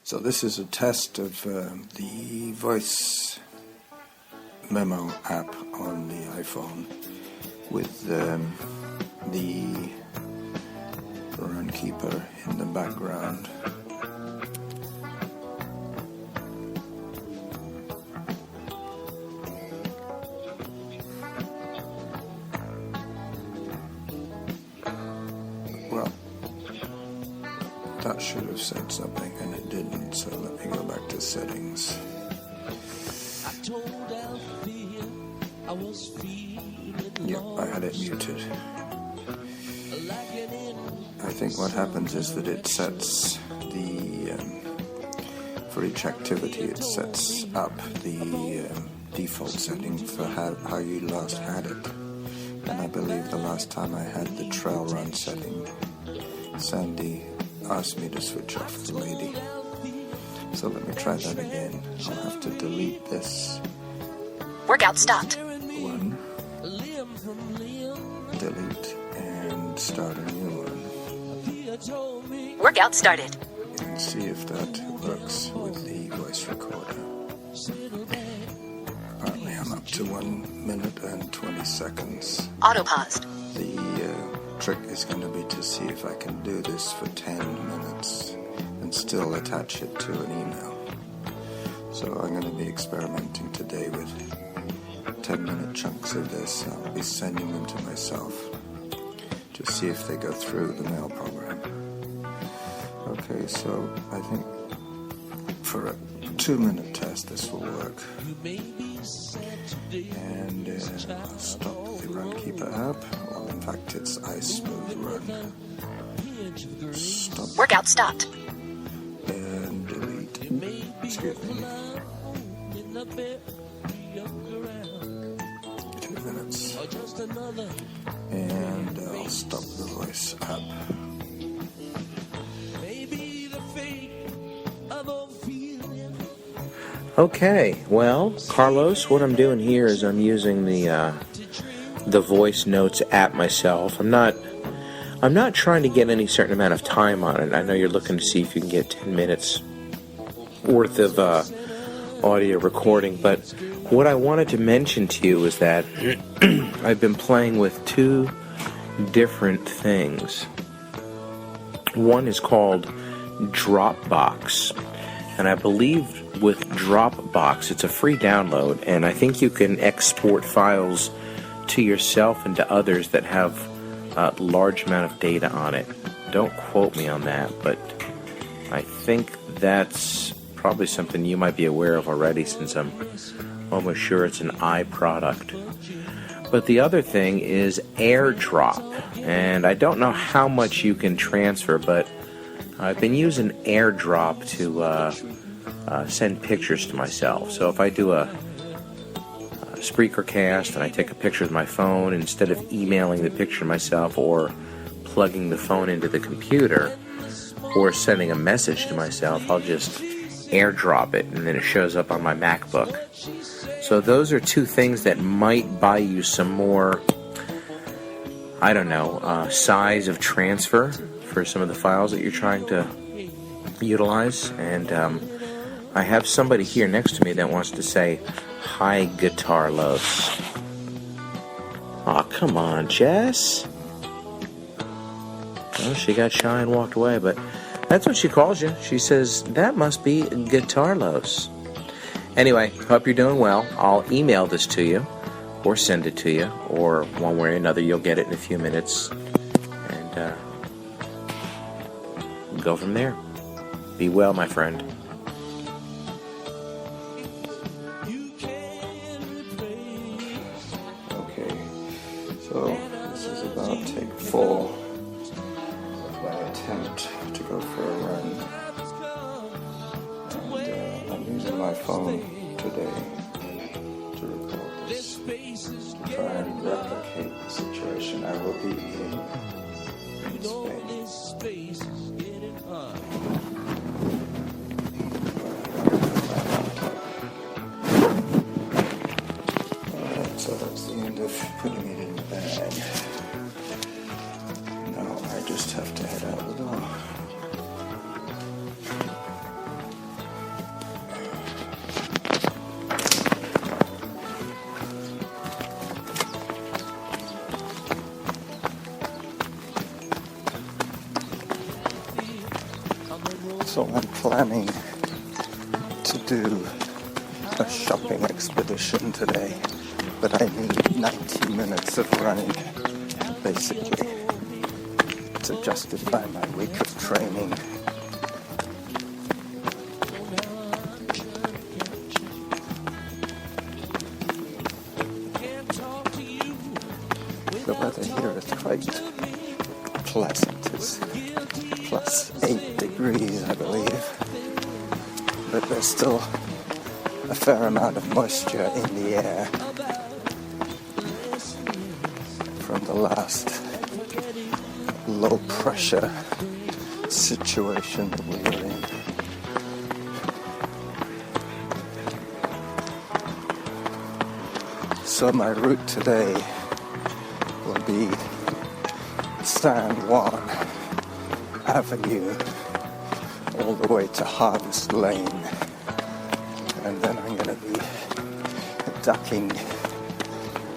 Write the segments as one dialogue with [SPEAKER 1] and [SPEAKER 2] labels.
[SPEAKER 1] So this is a test of the voice memo app on the iPhone with the Runkeeper in the background. Well, that should have said something and it didn't, so let me go back to settings. Yep, I had it muted. I think what happens is that it sets the, for each activity, it sets up the default setting for how you last had it. And I believe the last time I had the trail run setting, Sandy asked me to switch off the lady. So let me try that again. I'll have to delete this.
[SPEAKER 2] Workout stopped.
[SPEAKER 1] One. Delete and start a new one.
[SPEAKER 2] Workout started.
[SPEAKER 1] And see if that works with the voice recorder. Apparently I'm up to 1 minute and 20 seconds.
[SPEAKER 2] Auto paused.
[SPEAKER 1] The trick is going to be to see if I can do this for 10 minutes and still attach it to an email. So I'm going to be experimenting today with 10-minute chunks of this. I'll be sending them to myself to see if they go through the mail program. Okay, so I think for a 2-minute test this will work. And I'll stop the Runkeeper app. Well, in fact, it's iSmooth Run. Stop.
[SPEAKER 2] Workout stopped.
[SPEAKER 1] And delete. Excuse me. 2 minutes. And I'll stop the voice app.
[SPEAKER 3] Okay, well, Carlos, what I'm doing here is I'm using the voice notes app myself. I'm not trying to get any certain amount of time on it. I know you're looking to see if you can get 10 minutes worth of audio recording, but what I wanted to mention to you is that I've been playing with 2 different things. One is called Dropbox, and I believe with Dropbox it's a free download, and I think you can export files to yourself and to others that have a large amount of data on it. Don't quote me on that, but I think that's probably something you might be aware of already, since I'm almost sure it's an iProduct. But the other thing is AirDrop, and I don't know how much you can transfer, but I've been using AirDrop to send pictures to myself. So if I do a Spreaker cast and I take a picture with my phone, instead of emailing the picture to myself or plugging the phone into the computer or sending a message to myself, I'll just AirDrop it and then it shows up on my MacBook. So those are 2 things that might buy you some more, I don't know, size of transfer for some of the files that you're trying to utilize. And I have somebody here next to me that wants to say, "Hi, Guitarlos." Aw, come on, Jess. Well, she got shy and walked away, but that's what she calls you. She says, "That must be Guitarlos." Anyway, hope you're doing well. I'll email this to you or send it to you, or one way or another, you'll get it in a few minutes. And go from there. Be well, my friend.
[SPEAKER 1] Okay, so this is about take 4 of my attempt to go for a run. And I'm using my phone today to record this, to try and replicate the situation I will be in Spain. Alright, so that's the end of putting it in the bag. Now I just have to head out the door. So I'm planning to do a shopping expedition today, but I need 90 minutes of running, basically, to justify my week of training. The weather here is quite pleasant. It's plus 8 degrees, I believe. But there's still a fair amount of moisture in the air from the last low pressure situation that we were in. So my route today will be San Juan Avenue all the way to Harvest Lane, and then I'm going to be ducking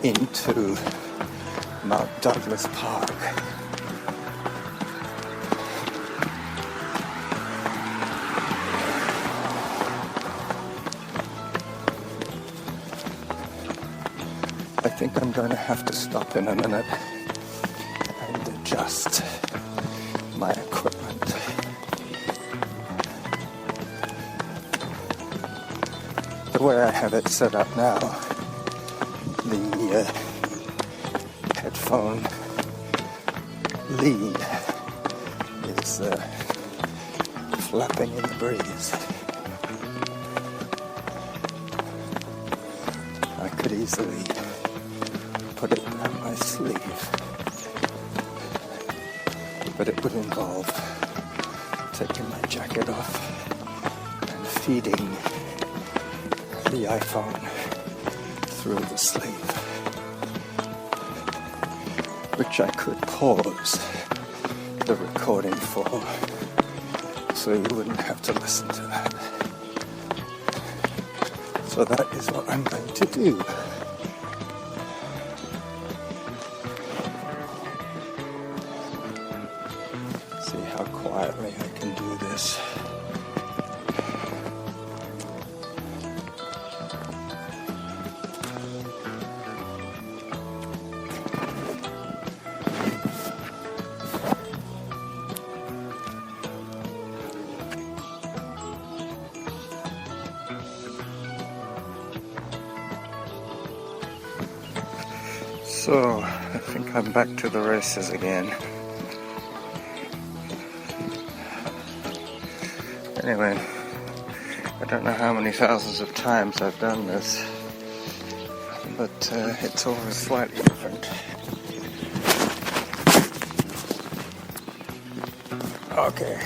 [SPEAKER 1] into Mount Douglas Park. I think I'm going to have to stop in a minute and adjust my equipment. The way I have it set up now, the headphone lead is flapping in the breeze. I could easily put it down my sleeve, but it would involve taking my jacket off and feeding the iPhone through the sleeve, which I could pause the recording for, so you wouldn't have to listen to that. So that is what I'm going to do. See how quietly I can do this. So, I think I'm back to the races again. Anyway, I don't know how many thousands of times I've done this, but it's always slightly different. Okay,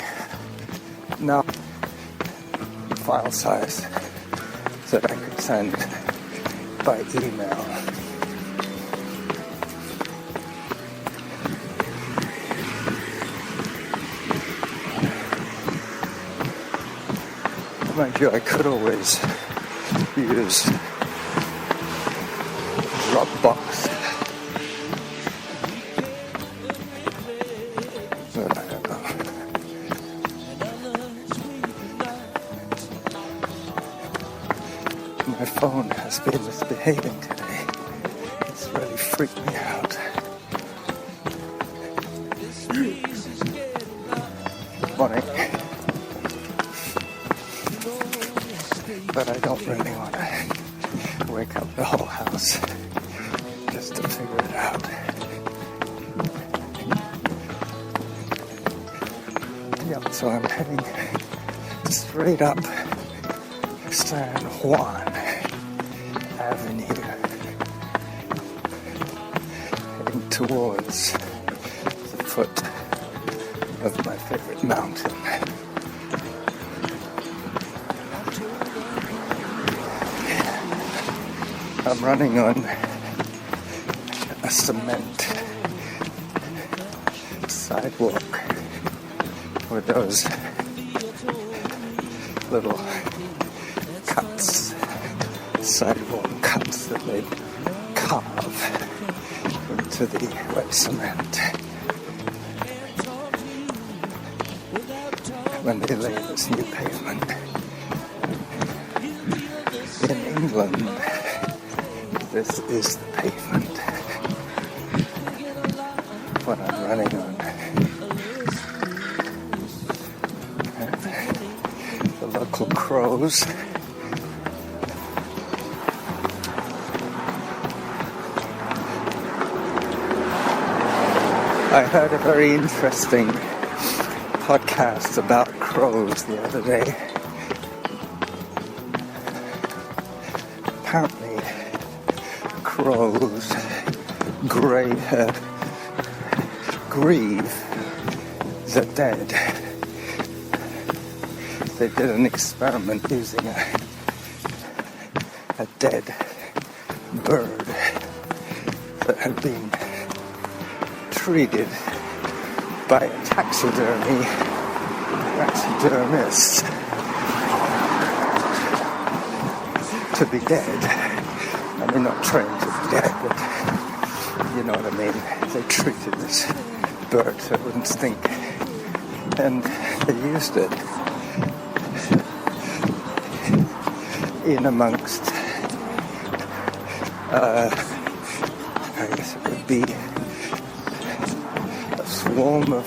[SPEAKER 1] now file size that I could send by email. Mind you, I could always use Dropbox, but I don't know. My phone has been misbehaving today. It's really freaked me out. Morning. But I don't really want to wake up the whole house just to figure it out. Yep, so I'm heading straight up San Juan Avenue, heading towards the foot of my favorite mountain. I'm running on a cement sidewalk with those little cuts, sidewalk cuts that they carve into the wet cement. when they lay this new pavement. In England, this is the pavement when I'm running on. The local crows. I heard a very interesting podcast about crows the other day. Apparently, crows grieve the dead. They did an experiment using a dead bird that had been treated by a taxidermist to be dead. I mean, not trained to be dead, but you know what I mean. They treated this bird so it wouldn't stink, and they used it in amongst, I guess it would be a swarm of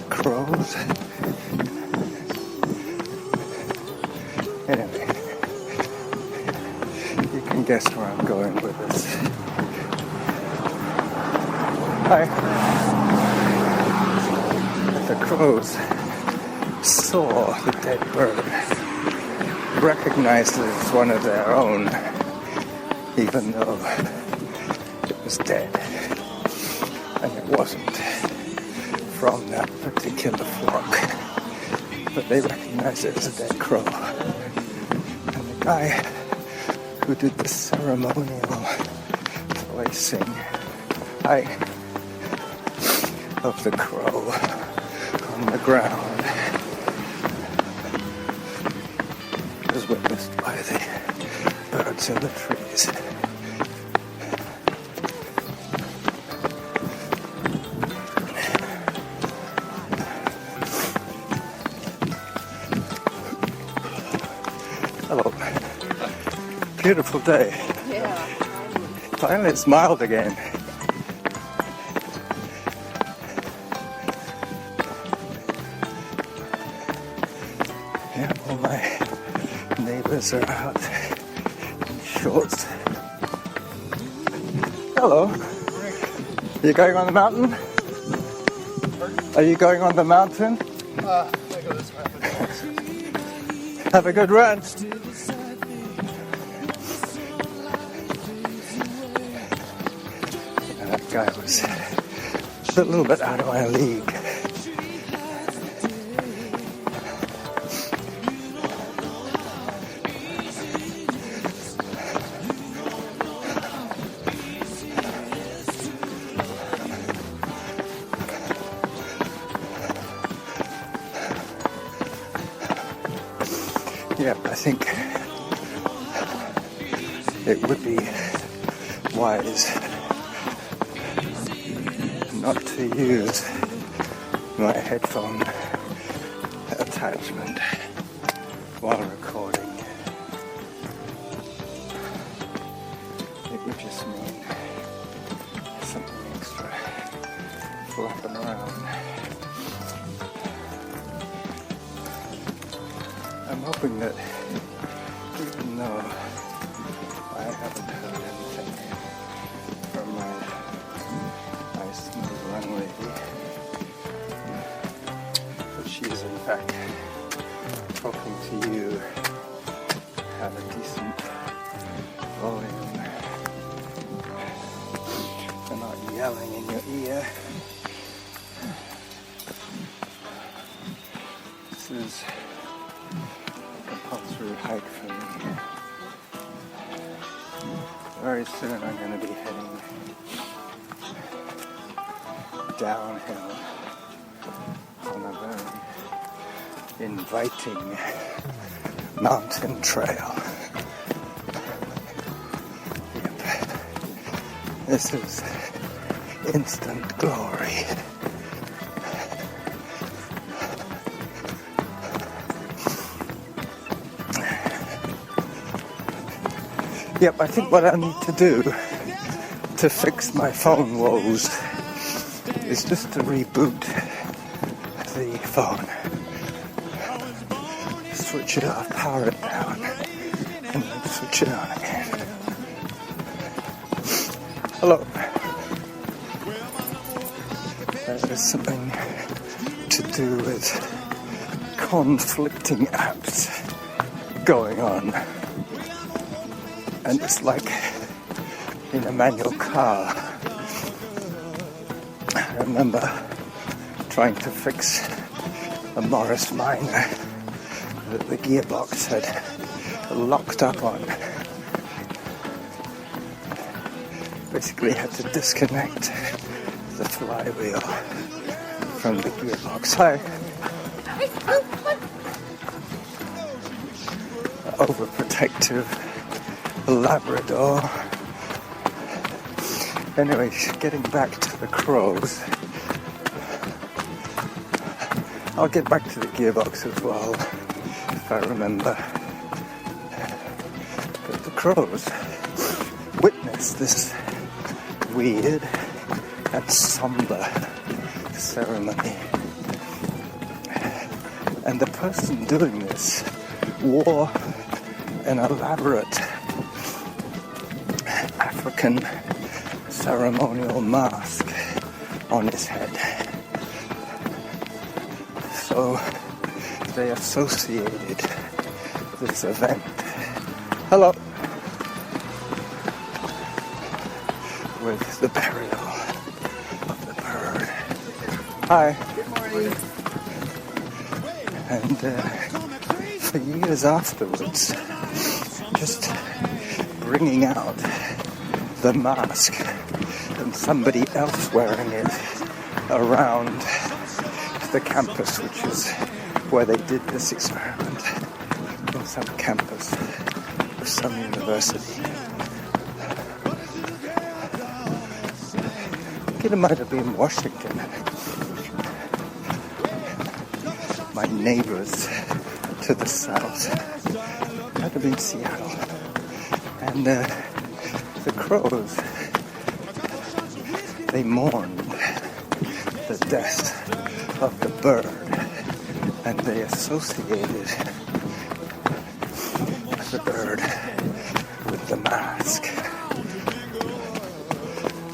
[SPEAKER 1] crows. Anyway, you can guess where I'm going with this. The crows saw the dead bird, recognized it as one of their own, even though it was dead, and it wasn't from that particular flock, but they recognized it as a dead crow. And the guy who did the ceremonial placing of the crow on the ground was witnessed by the birds in the trees. Hello. Beautiful day.
[SPEAKER 4] Yeah.
[SPEAKER 1] Finally it's mild again. Yeah, all my neighbors are out in shorts. Hello. You going on the mountain? Are you going on the mountain?
[SPEAKER 4] I go this way.
[SPEAKER 1] Have a good run. That guy was a little bit out of my league. Yeah, I think it would be wise not to use my headphone attachment while recording. It would just mean something extra flopping around. I'm hoping that even though I haven't heard anything from my nice smooth run lady, that she is in fact talking to you at a decent volume and not yelling in your ear. This is compulsory hike for me. Very soon I'm going to be heading downhill on a very inviting mountain trail. Yep. This is instant glory. Yep, I think what I need to do to fix my phone woes is just to reboot the phone. Switch it off, power it down, and then switch it on again. Hello. There's something to do with conflicting apps going on. And it's like in a manual car. I remember trying to fix a Morris Minor that the gearbox had locked up on. Basically had to disconnect the flywheel from the gearbox. Hi. Overprotective Labrador. Anyway, getting back to the crows. I'll get back to the gearbox as well, if I remember. But the crows witnessed this weird and somber ceremony. And the person doing this wore an elaborate African ceremonial mask on his head. So they associated this event, hello, with the burial of the bird. Hi.
[SPEAKER 5] Good morning.
[SPEAKER 1] And for years afterwards, just bringing out the mask and somebody else wearing it around the campus, which is where they did this experiment, in some campus of some university. I think it might have been Washington. My neighbors to the south, might have been Seattle. And the crows, they mourned the death of the bird, and they associated the bird with the mask.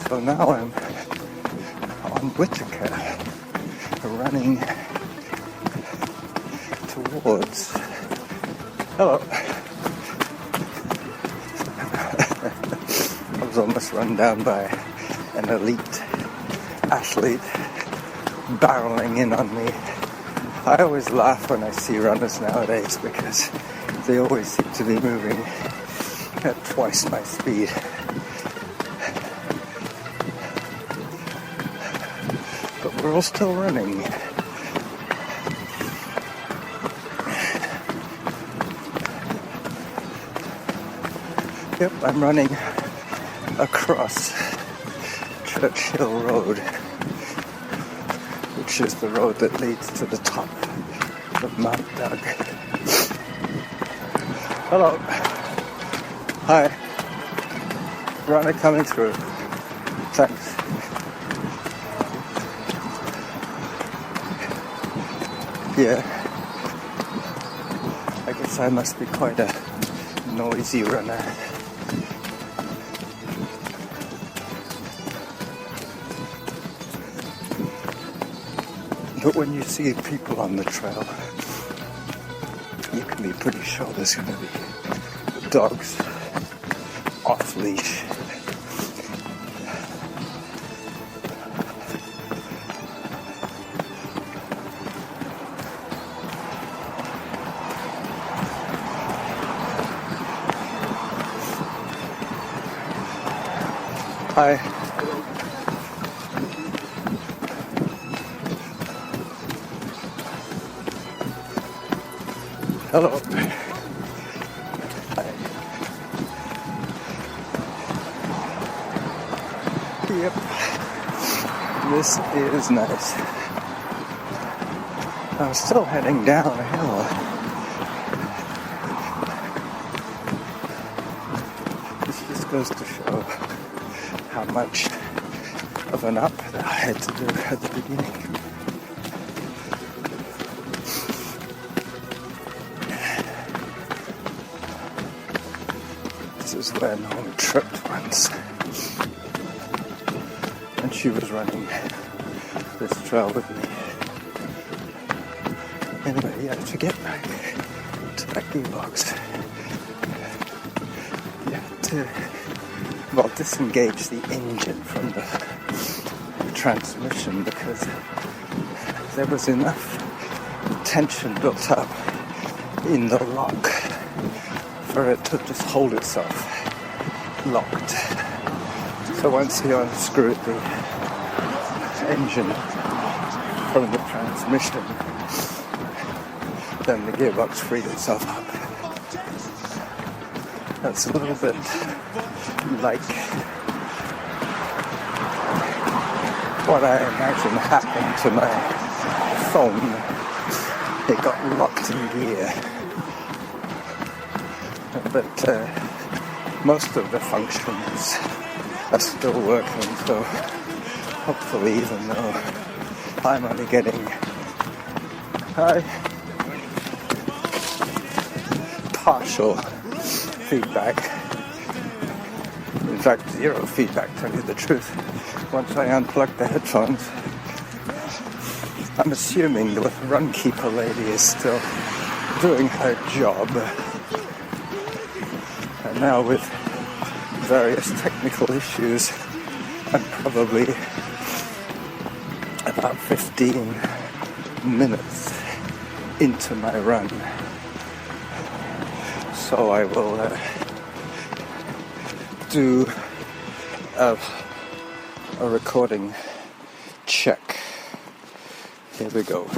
[SPEAKER 1] So now I'm on Whitaker, running towards, hello. I was almost run down by an elite athlete barreling in on me. I always laugh when I see runners nowadays because they always seem to be moving at twice my speed. But we're all still running. Yep, I'm running across Churchill Road, which is the road that leads to the top of Mount Doug. Hello. Hi. Runner coming through. Thanks. Yeah. I guess I must be quite a noisy runner. But when you see people on the trail, you can be pretty sure there's going to be dogs off leash. Hi. Hello. Yep. This is nice. I'm still heading down a hill. goes to show how much of an up that I had to do at the beginning. This is where Norma tripped once. And she was running this trail with me. Anyway, yeah, to get back to that gearbox, you had to, well, disengage the engine from the transmission because there was enough tension built up in the lock for it to just hold itself locked. So once you unscrewed the engine from the transmission, then the gearbox freed itself up. That's a little bit like what I imagine happened to my phone. It got locked in gear. But most of the functions are still working, so hopefully, even though I'm only getting partial feedback, in fact zero feedback, to tell you the truth, once I unplug the headphones, I'm assuming the runkeeper lady is still doing her job. And now with various technical issues, I'm probably about 15 minutes into my run. So I will do a recording check. Here we go.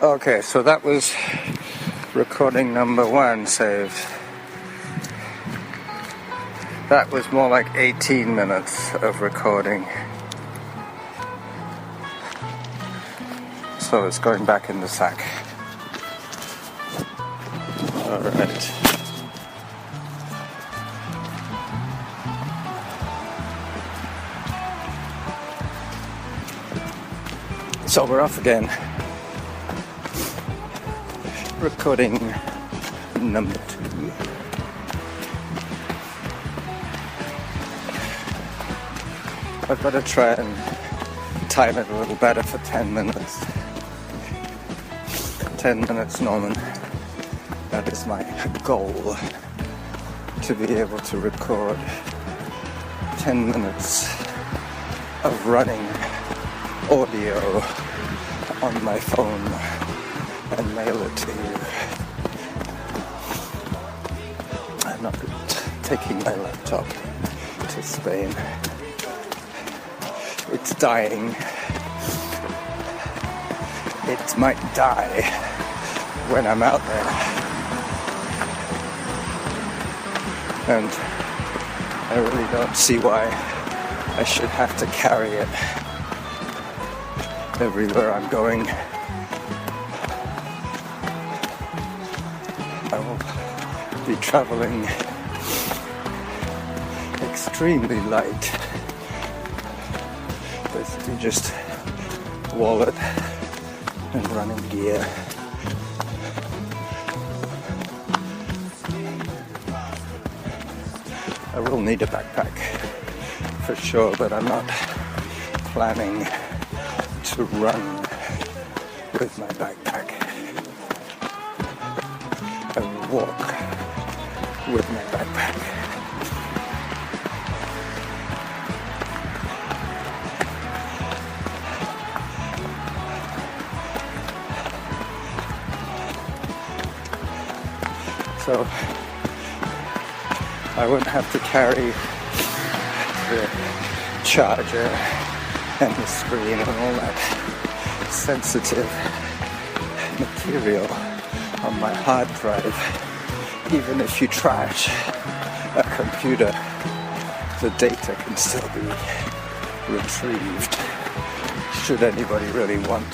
[SPEAKER 1] Okay, so that was recording number 1 saved. That was more like 18 minutes of recording. So it's going back in the sack. Alright. So we're off again. Recording number 2. I've got to try and time it a little better for 10 minutes. 10 minutes, Norman. That is my goal, to be able to record 10 minutes of running audio on my phone and mail it to you. I'm not taking my laptop to Spain. It's dying. It might die when I'm out there. And I really don't see why I should have to carry it everywhere I'm going. I will be traveling extremely light. Basically just wallet and running gear. I will need a backpack for sure, but I'm not planning to run with my backpack. I will walk with my backpack. So I wouldn't have to carry the charger and the screen and all that sensitive material on my hard drive, even if you trash a computer, the data can still be retrieved, should anybody really want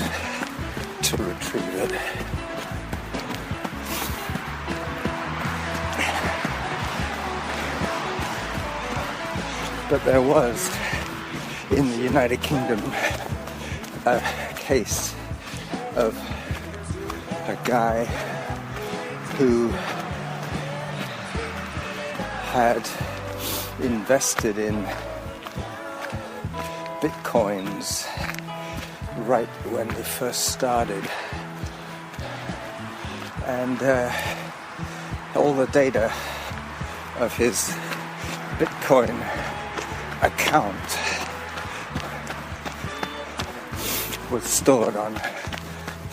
[SPEAKER 1] to retrieve it. But there was, in the United Kingdom, a case of a guy who had invested in bitcoins right when they first started, and all the data of his bitcoin account was stored on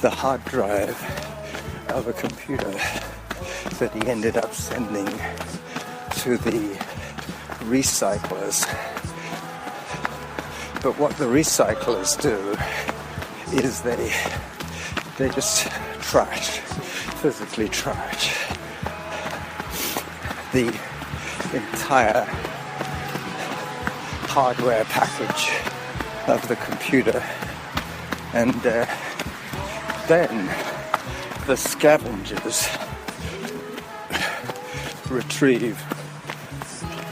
[SPEAKER 1] the hard drive of a computer that he ended up sending to the recyclers. But what the recyclers do is they just physically trash the entire hardware package of the computer, and then the scavengers retrieve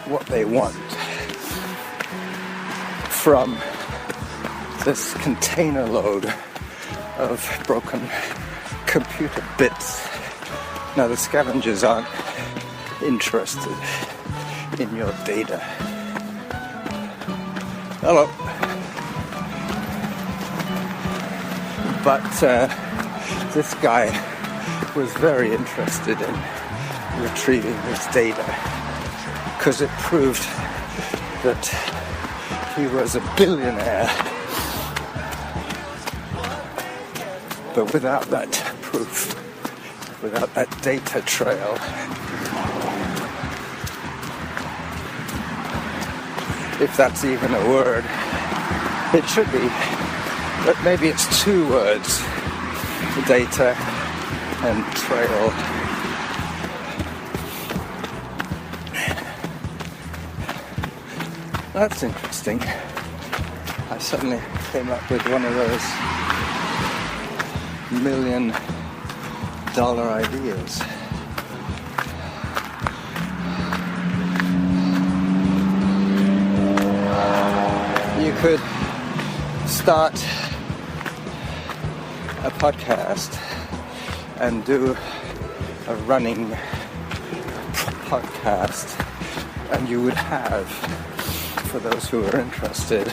[SPEAKER 1] what they want from this container load of broken computer bits. Now, the scavengers aren't interested in your data. Hello. But this guy was very interested in retrieving his data because it proved that he was a billionaire. But without that proof, without that data trail, if that's even a word, it should be, but maybe it's two words, data and trail. That's interesting. I suddenly came up with one of those $1 million ideas. You could start a podcast and do a running podcast, and you would have, for those who are interested,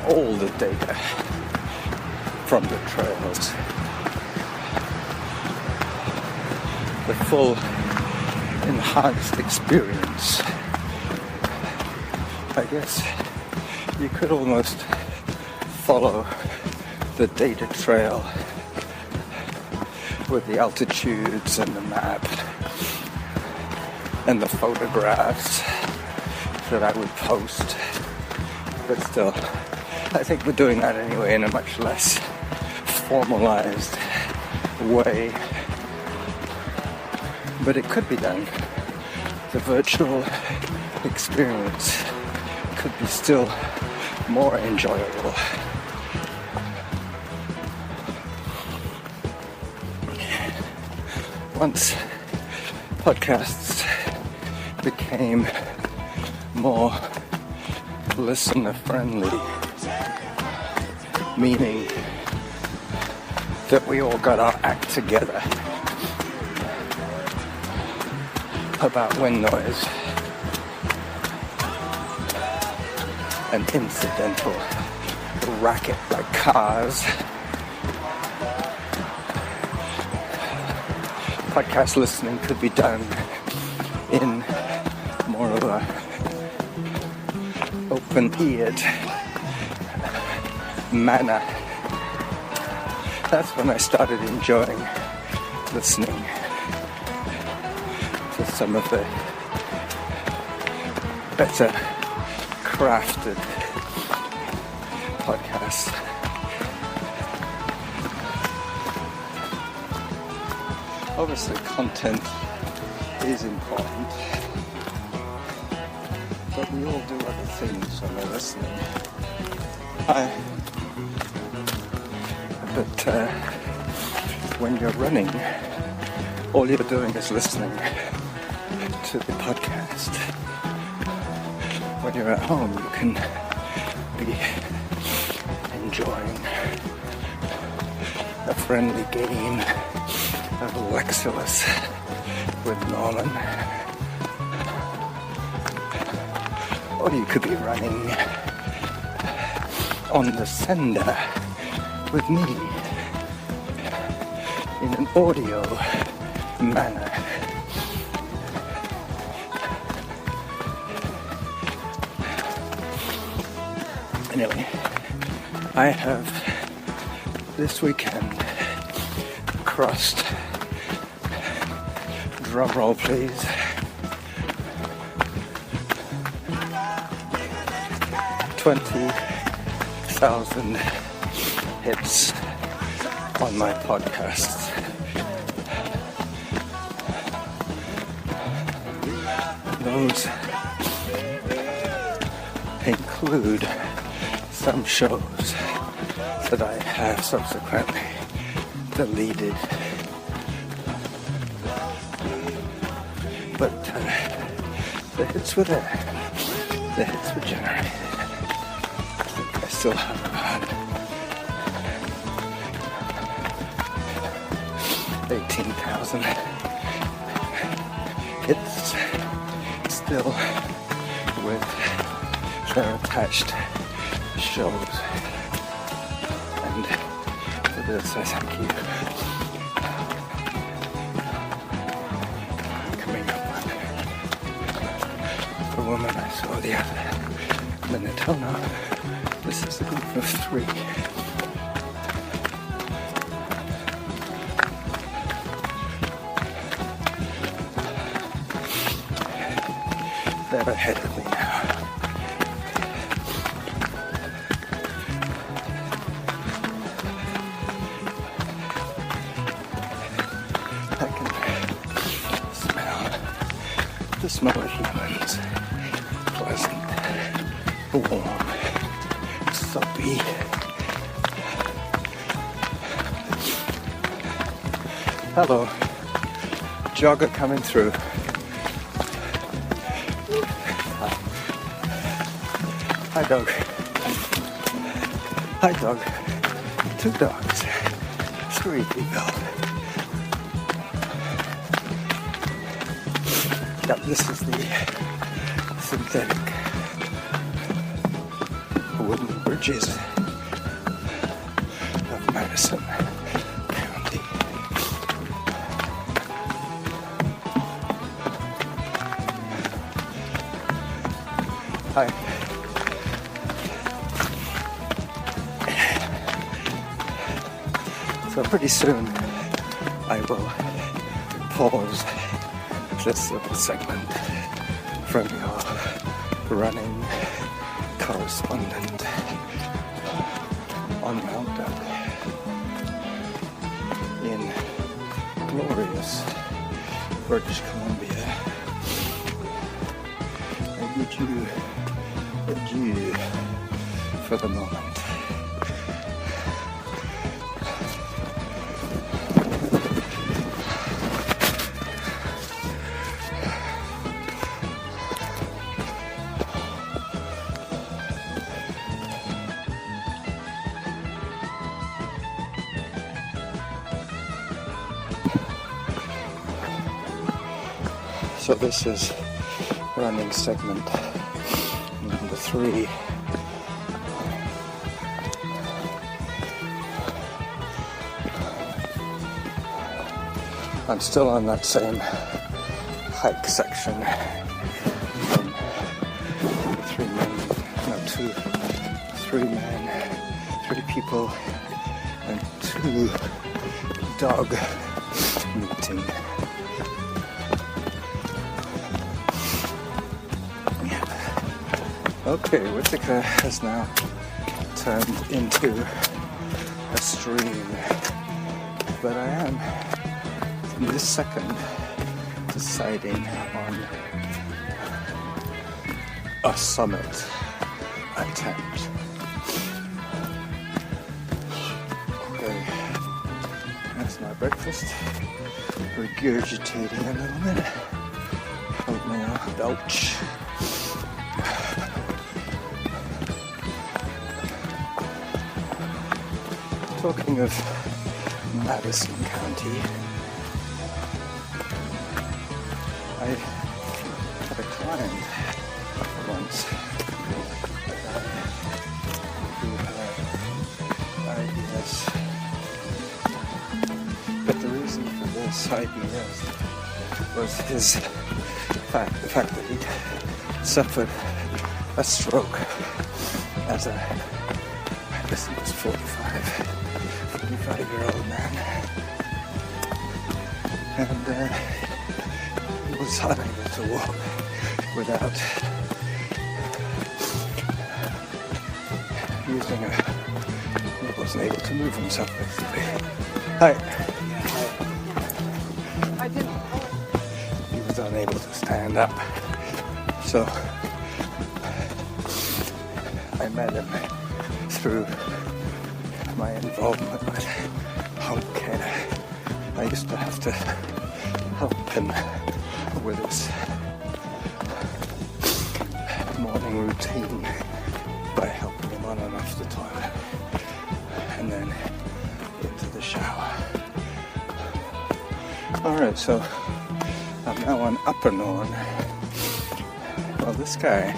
[SPEAKER 1] all the data from the trails, the full enhanced experience. I guess you could almost follow the data trail with the altitudes and the map and the photographs that I would post. But still, I think we're doing that anyway in a much less formalized way. But it could be done. The virtual experience could be still more enjoyable. Once podcasts became more listener friendly, meaning that we all got our act together about wind noise and incidental racket like cars. Podcast listening could be done in more of a open-eared manner. That's when I started enjoying listening to some of the better crafted podcasts. Obviously, content is important, but we all do other things when we're listening. But when you're running, all you're doing is listening to the podcast. When you're at home, you can be enjoying a friendly game of Lexilus with Norman. Or you could be running on the sender with me in an audio manner. Anyway, I have this weekend crossed, drum roll please, 20,000 hits on my podcasts. Those include some shows that I have subsequently deleted. But the hits were there. The hits were generated. I think I still have about 18,000 hits still with their attached shows. And for this I thank you. Coming up on the woman I saw the other minute. Oh no, this is a group of 3. They're ahead of me now. I can smell the smell of humans. Pleasant, warm, soapy. Hello, jogger coming through. Hi dog. Hi dog. 2 dogs. 3 people. Yep, this is the synthetic wooden bridges of Madison County. Hi. So pretty soon I will pause this little segment from your running correspondent on Mount Doug in glorious British Columbia. I bid you adieu for the moment. So this is running segment number 3. I'm still on that same hike section. 3 people and 2 dog meeting. Okay, Whittaker has now turned into a stream, but I am in this second deciding a summit attempt. Okay, that's my breakfast. Regurgitating a little bit. Oatmeal, belch. Talking of Madison County, I had a client once who had IBS, but the reason for this IBS was the fact that he suffered a stroke as this was 45-year-old man, and he was unable to walk without using he wasn't able to move himself basically. Hi.
[SPEAKER 4] I didn't.
[SPEAKER 1] He was unable to stand up, so I met him through my involvement with home care. I used to have to help him with his morning routine by helping him on and off the toilet and then into the shower. Alright, so I'm now on Upper Norn. Well, this guy,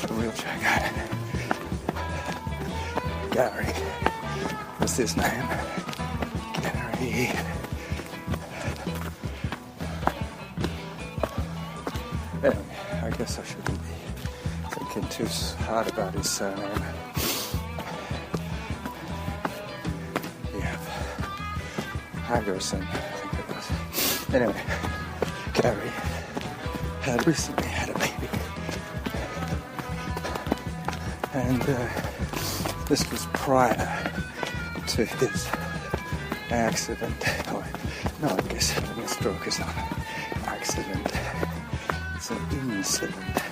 [SPEAKER 1] the wheelchair guy, Gary, was his name. Gary. Anyway, I guess I shouldn't be thinking too hard about his surname. We have Hagerson, I think it was. Anyway, Gary had recently had a baby. And this was prior to his accident. Oh, no, I guess a stroke is not an accident. It's an incident.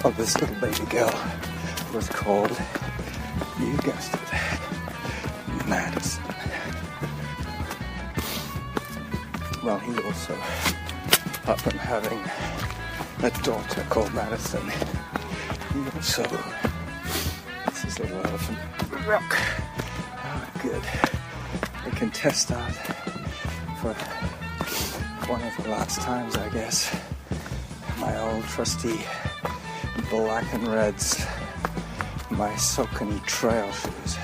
[SPEAKER 1] Oh, this little baby girl was called, you guessed it, Madison. Well, he also, apart from having a daughter called Madison, he also, this is a little elephant rock. Oh, good. I can test out for one of the last times, I guess, my old trusty black and reds, my Saucony trail shoes.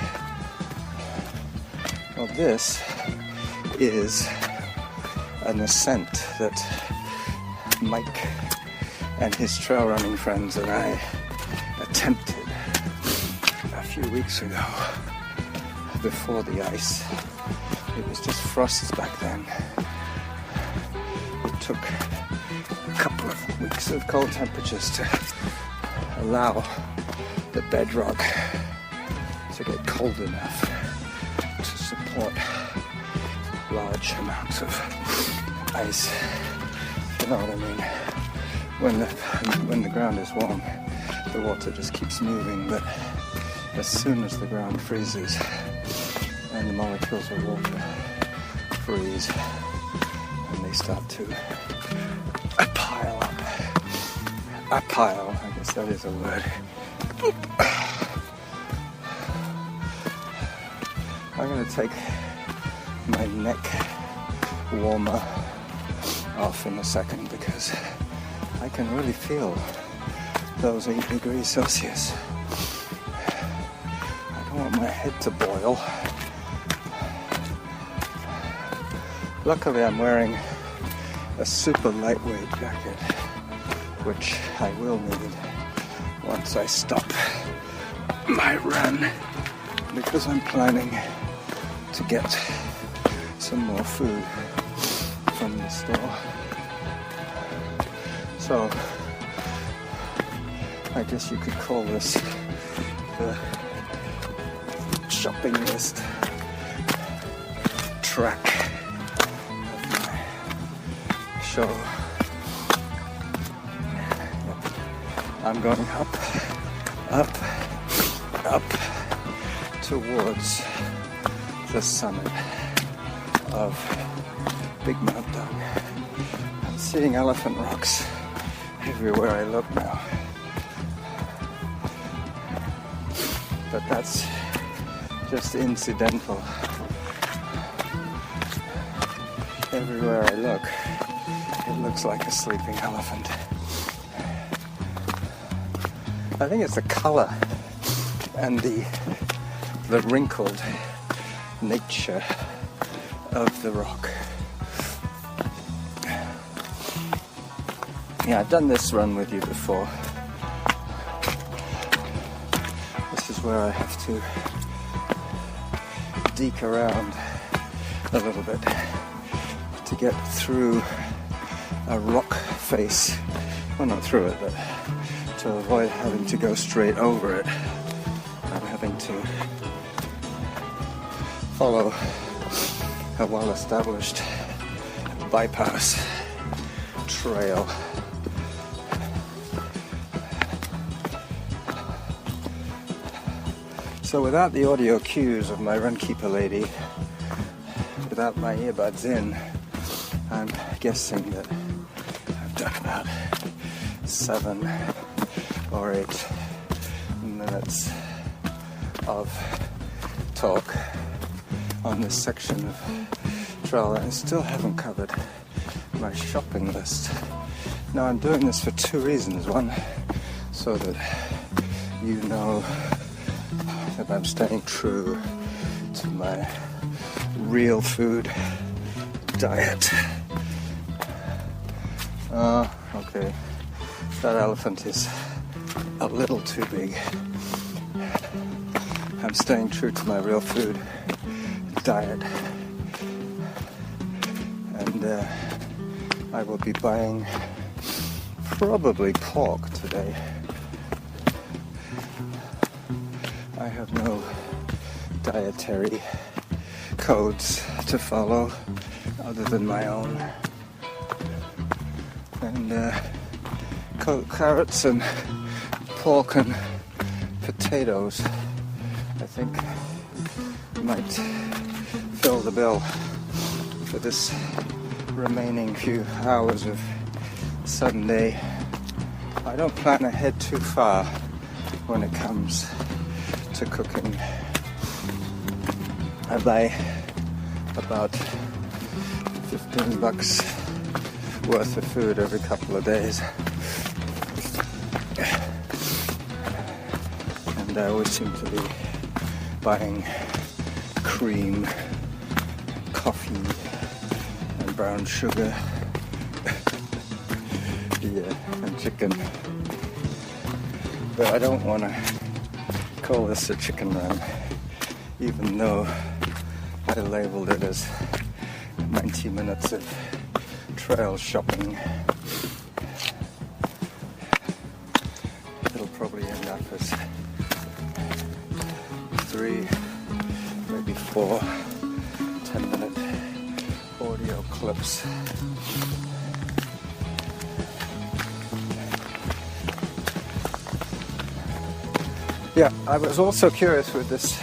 [SPEAKER 1] Well, this is an ascent that Mike and his trail running friends and I attempted a few weeks ago before the ice. It was just frosts back then. It took a couple of weeks of cold temperatures to allow the bedrock to get cold enough to support large amounts of ice. You know what I mean? When the ground is warm, the water just keeps moving, but as soon as the ground freezes and the molecules of water freeze and they start to pile up. A pile, I guess that is a word. I'm going to take my neck warmer off in a second because I can really feel those 8 degrees Celsius. I don't want my head to boil. Luckily I'm wearing a super lightweight jacket, which I will need once I stop my run, because I'm planning to get some more food from the store. So I guess you could call this the shopping list track of my show. I'm going up, towards the summit of Big Mountain. I'm seeing elephant rocks everywhere I look now. But that's just incidental. Everywhere I look, it looks like a sleeping elephant. I think it's the color and the wrinkled nature of the rock. Yeah, I've done this run with you before. This is where I have to deke around a little bit to get through a rock face. Well, not through it, but to avoid having to go straight over it. I'm having to follow a well-established bypass trail. So without the audio cues of my runkeeper lady, without my earbuds in, I'm guessing that I've done about 7 or 8 minutes of talk on this section of trail, and I still haven't covered my shopping list. Now I'm doing this for 2 reasons. One, so that you know that I'm staying true to my real food diet. Okay, that elephant is a little too big. I'm staying true to my real food diet, and I will be buying probably pork today. I have no dietary codes to follow other than my own, and carrots and pork and potatoes I think might fill the bill for this remaining few hours of Sunday. I don't plan ahead too far when it comes to cooking. I buy about $15 worth of food every couple of days, and I always seem to be buying cream, coffee, and brown sugar, and chicken. But I don't want to call this a chicken run, even though I labeled it as 90 minutes of trail shopping. It'll probably end up as 3, maybe 4 10-minute audio clips. Yeah, I was also curious with this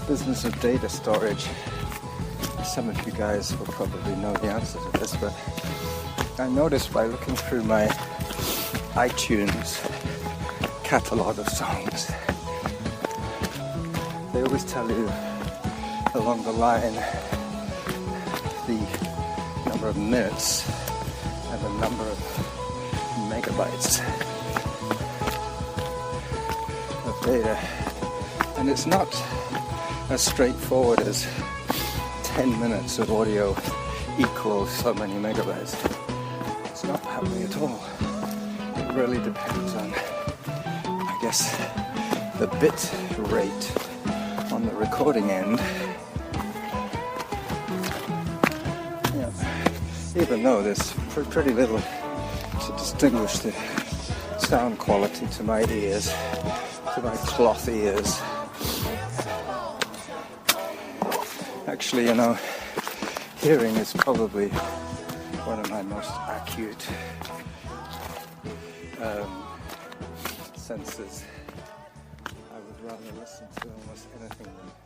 [SPEAKER 1] business of data storage. Some of you guys will probably know the answer to this, but I noticed by looking through my iTunes catalog of songs, they always tell you along the line the number of minutes and the number of megabytes of data, and it's not as straightforward as 10 minutes of audio equals so many megabytes. It's not that way at all. It really depends on, I guess, the bit rate on the recording end. Yeah. Even though there's pretty little to distinguish the sound quality to my ears, to my cloth ears. Actually, hearing is probably one of my most acute senses. I would rather listen to almost anything than